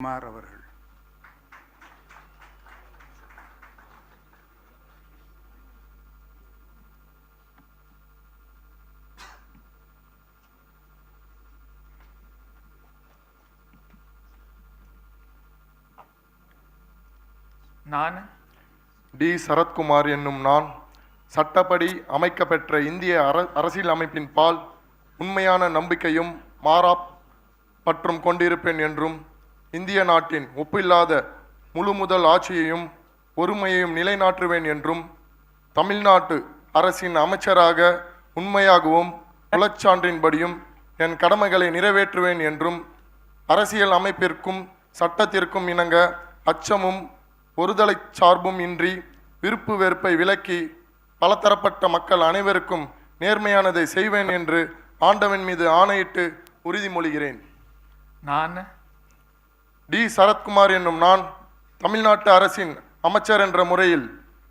குமார் அவர்கள். நான் டி. சரத்குமார் என்னும் நான் சட்டப்படி அமைக்கப்பெற்ற இந்திய அரசியல் அமைப்பின் பால் உண்மையான நம்பிக்கையும் மாறா பற்றும் கொண்டிருப்பேன் என்றும் இந்திய நாட்டின் ஒப்பில்லாத முழு முதல் ஆட்சியையும் ஒருமையையும் நிலைநாட்டுவேன் என்றும் தமிழ்நாட்டு அரசின் அமைச்சராக உண்மையாகவும் உளச்சான்றின்படியும் என் கடமைகளை நிறைவேற்றுவேன் என்றும் அரசியல் அமைப்பிற்கும் சட்டத்திற்கும் இணங்க அச்சமும் ஒருதலை சார்பும் இன்றி விருப்பு வெறுப்பை விலக்கி பலதரப்பட்ட மக்கள் அனைவருக்கும் நேர்மையானதை செய்வேன் என்று ஆண்டவன் மீது ஆணையிட்டு உறுதிமொழிகிறேன். நான் டி. சரத்குமார் என்னும் நான் தமிழ்நாட்டு அரசின் அமைச்சர் என்ற முறையில்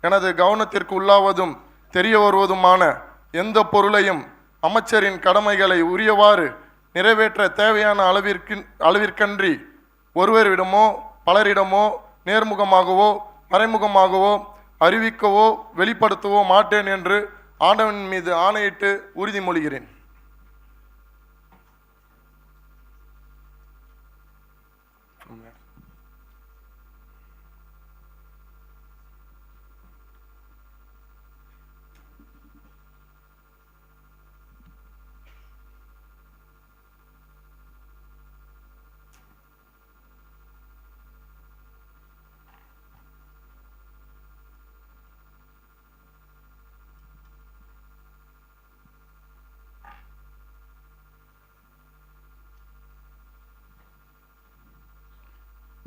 எனது கவனத்திற்கு உள்ளாவதும் தெரிய வருவதுமான எந்த பொருளையும் அமைச்சரின் கடமைகளை உரியவாறு நிறைவேற்ற தேவையான அளவிற்கன்றி ஒருவரிடமோ பலரிடமோ நேர்முகமாகவோ மறைமுகமாகவோ அறிவிக்கவோ வெளிப்படுத்தவோ மாட்டேன் என்று ஆண்டவன் மீது ஆணையிட்டு உறுதிமொழிகிறேன்.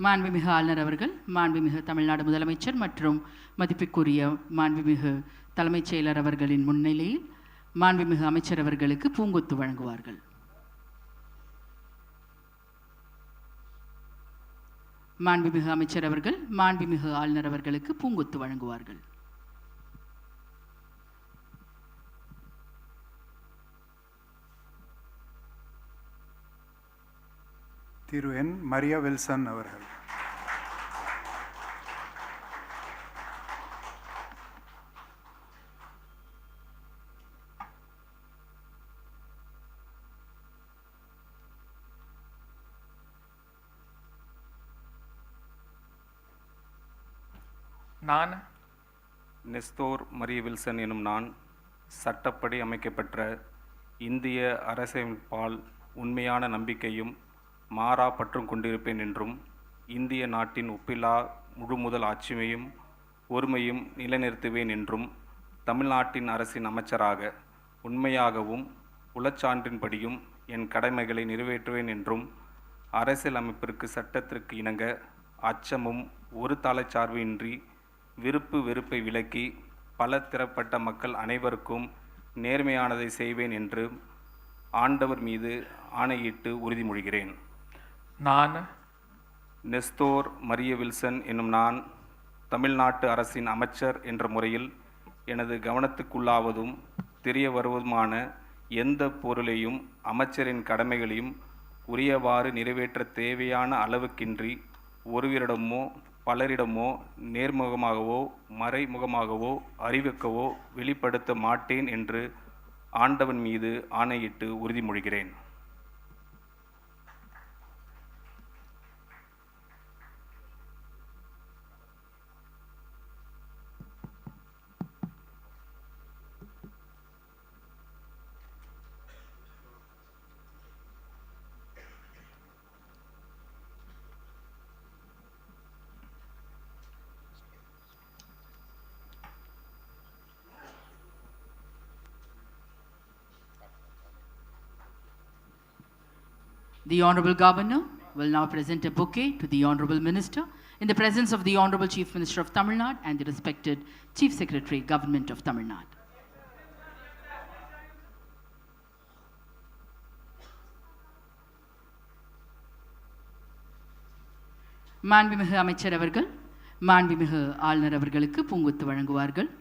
மாண்புமிகு ஆளுநர் அவர்கள், மாண்புமிகு தமிழ்நாடு முதலமைச்சர் மற்றும் மதிப்பிற்குரிய மாண்புமிகு தலைமைச் செயலர் அவர்களின் முன்னிலையில் மாண்புமிகு அமைச்சர் அவர்களுக்கு பூங்கொத்து வழங்குவார்கள். மாண்புமிகு அமைச்சர் அவர்கள் மாண்புமிகு ஆளுநர் அவர்களுக்கு பூங்கொத்து வழங்குவார்கள். திரு என். மரியா வில்சன் அவர்கள். நான் நெஸ்தோர் மரிய வில்சன் எனும் நான் சட்டப்படி அமைக்கப்பெற்ற இந்திய அரசியலமைப்பால் உண்மையான நம்பிக்கையும் மாறா பற்றும் கொண்டிருப்பேன் என்றும் இந்திய நாட்டின் ஒப்பில்லா முழு முதல் ஆட்சியையும் ஒருமையும் நிலைநிறுத்துவேன் என்றும் தமிழ்நாட்டின் அரசின் அமைச்சராக உண்மையாகவும் உளச்சான்றின்படியும் என் கடமைகளை நிறைவேற்றுவேன் என்றும் அரசியல் அமைப்பிற்கு சட்டத்திற்கு இணங்க அச்சமும் ஒரு தலைச்சார்பு இன்றி விருப்பு வெறுப்பை விலக்கி பல திறப்பட்ட மக்கள் அனைவருக்கும் நேர்மையானதை செய்வேன் என்று ஆண்டவர் மீது ஆணையிட்டு உறுதிமொழிகிறேன். நான் நெஸ்தோர் மரிய வில்சன் என்னும் நான் தமிழ்நாட்டு அரசின் அமைச்சர் என்ற முறையில் எனது கவனத்துக்குள்ளாவதும் தெரிய வருவதுமான எந்த பொருளையும் அமைச்சரின் கடமைகளையும் உரியவாறு நிறைவேற்ற தேவையான அளவுக்கின்றி ஒருவரிடமோ பலரிடமோ நேர்முகமாகவோ மறைமுகமாகவோ அறிவிக்கவோ வெளிப்படுத்த மாட்டேன் என்று ஆண்டவன் மீது ஆணையிட்டு உறுதிமொழிகிறேன். The Honorable Governor will now present a bouquet to the Honorable Minister in the presence of the Honorable Chief Minister of Tamil Nadu and the respected Chief Secretary, Government of Tamil Nadu. மாண்புமிகு அமைச்சர் அவர்கள் மாண்புமிகு ஆளுநர் அவர்களுக்கு பூங்கொத்து வழங்குவார்கள்.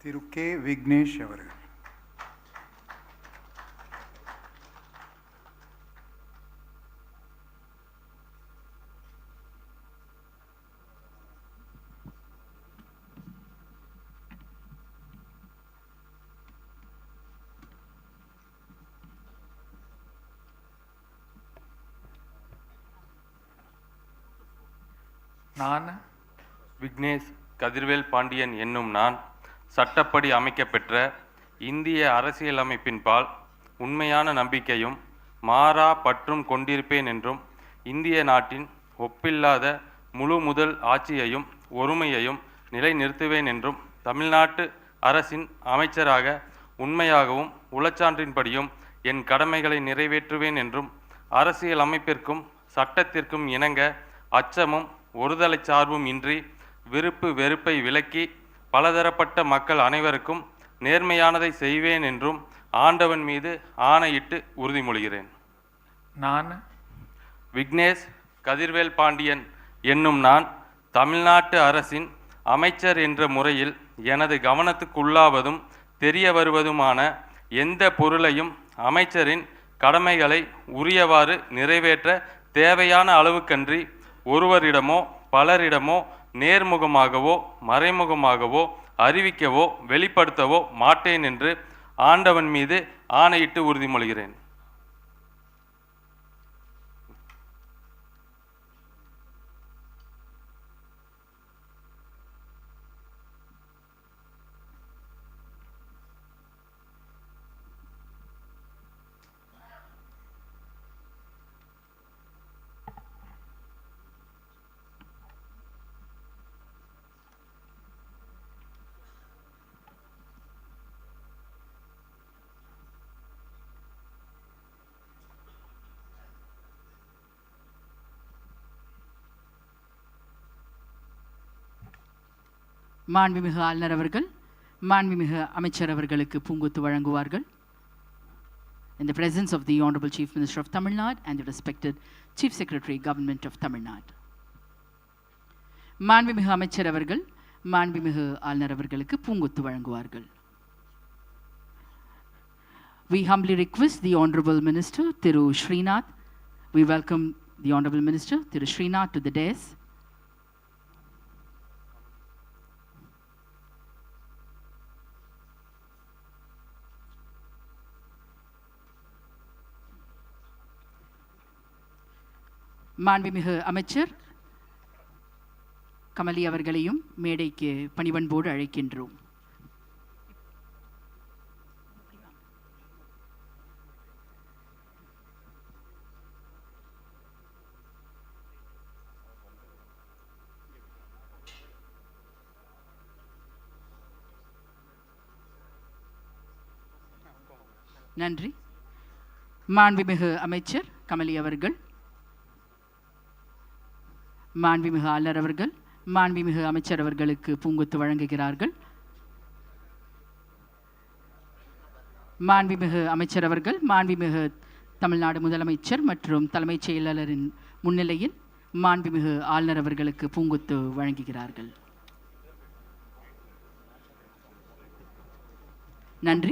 திரு K Vignesh அவர்கள். நான் விக்னேஷ் கதிர்வேல் பாண்டியன் என்னும் நான் சட்டப்படி அமைக்கப்பெற்ற இந்திய அரசியலமைப்பின்பால் உண்மையான நம்பிக்கையும் மாறா பற்றும் கொண்டிருப்பேன் என்றும் இந்திய நாட்டின் ஒப்பில்லாத முழு முதல் ஆட்சியையும் ஒருமையையும் நிலைநிறுத்துவேன் என்றும் தமிழ்நாட்டு அரசின் அமைச்சராக உண்மையாகவும் உளச்சான்றின்படியும் என் கடமைகளை நிறைவேற்றுவேன் என்றும் அரசியல் அமைப்பிற்கும் சட்டத்திற்கும் இணங்க அச்சமும் ஒருதலை சார்பும் இன்றி விருப்பு வெறுப்பை விலக்கி பலதரப்பட்ட மக்கள் அனைவருக்கும் நேர்மையானதை செய்வேன் என்றும் ஆண்டவன் மீது ஆணையிட்டு உறுதிமொழிகிறேன். நான் விக்னேஷ் கதிர்வேல் பாண்டியன் என்னும் நான் தமிழ்நாட்டு அரசின் அமைச்சர் என்ற முறையில் எனது கவனத்துக்குள்ளாவதும் தெரிய வருவதுமான எந்த பொருளையும் அமைச்சரின் கடமைகளை உரியவாறு நிறைவேற்ற தேவையான அளவுக்கன்றி ஒருவரிடமோ பலரிடமோ நேர்முகமாகவோ மறைமுகமாகவோ அறிவிக்கவோ வெளிப்படுத்தவோ மாட்டேன் என்று ஆண்டவன் மீது ஆணையிட்டு உறுதிமொழிகிறேன். மாண்புமிகு ஆளுநர் அவர்கள் மாண்புமிகு அமைச்சர் அவர்களுக்கு பூங்கொத்து வழங்குவார்கள். In the presence of the Honorable Chief Minister of Tamil Nadu and the respected Chief Secretary, Government of Tamil Nadu. மாண்புமிகு அமைச்சர் அவர்கள் மாண்புமிகு ஆளுநர் அவர்களுக்கு பூங்கொத்து வழங்குவார்கள். We humbly request the Honorable Minister, Thiru Srinath. We welcome the Honorable Minister, Thiru Srinath, to the dais. மாண்புமிகு அமைச்சர் கமலி அவர்களையும் மேடைக்கு பணிவன்போடு அழைக்கின்றோம். நன்றி. மாண்புமிகு அமைச்சர் கமலி அவர்கள், மாண்புமிகு ஆளுநர் அவர்கள் மாண்புமிகு அமைச்சர் அவர்களுக்கு பூங்கொத்து வழங்குகிறார்கள். மாண்புமிகு அமைச்சர் அவர்கள் மாண்புமிகு தமிழ்நாடு முதலமைச்சர் மற்றும் தலைமைச் செயலாளரின் முன்னிலையில் மாண்புமிகு ஆளுநர் அவர்களுக்கு பூங்கொத்து வழங்குகிறார்கள். நன்றி.